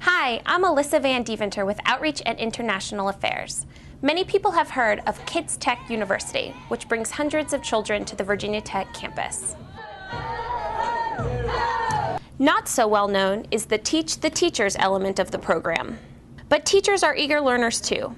Hi, I'm Alyssa Van Deventer with Outreach and International Affairs. Many people have heard of Kids Tech University, which brings hundreds of children to the Virginia Tech campus. Not so well known is the Teach the Teachers element of the program. But teachers are eager learners too.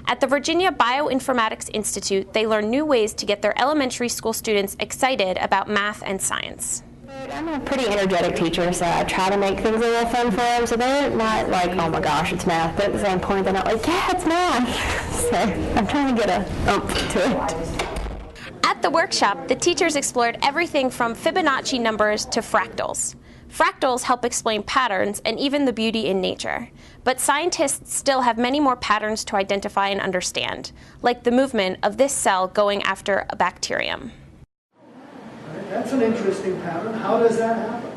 At the Virginia Bioinformatics Institute, they learn new ways to get their elementary school students excited about math and science. I'm a pretty energetic teacher, so I try to make things a little fun for them, so they're not like, oh my gosh, it's math, but at the same point, they're not like, yeah, it's math. So I'm trying to get a oomph to it. At the workshop, the teachers explored everything from Fibonacci numbers to fractals. Fractals help explain patterns and even the beauty in nature. But scientists still have many more patterns to identify and understand, like the movement of this cell going after a bacterium. That's an interesting pattern. How does that happen?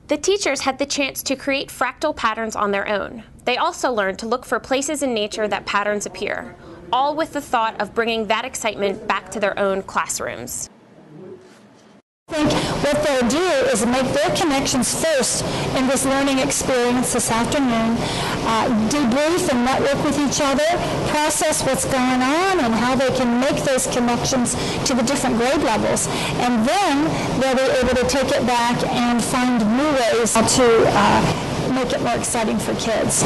The teachers had the chance to create fractal patterns on their own. They also learned to look for places in nature that patterns appear, all with the thought of bringing that excitement back to their own classrooms. I think what they'll do is make their connections first in this learning experience this afternoon, debrief and network with each other, process what's going on and how they can make those connections to the different grade levels. And then they'll be able to take it back and find new ways to make it more exciting for kids.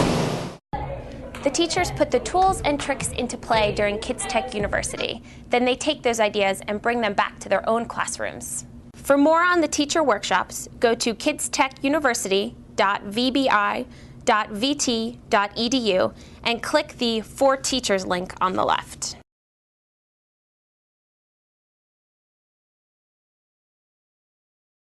The teachers put the tools and tricks into play during Kids Tech University. Then they take those ideas and bring them back to their own classrooms. For more on the teacher workshops, go to kidstechuniversity.vbi.vt.edu and click the For Teachers link on the left.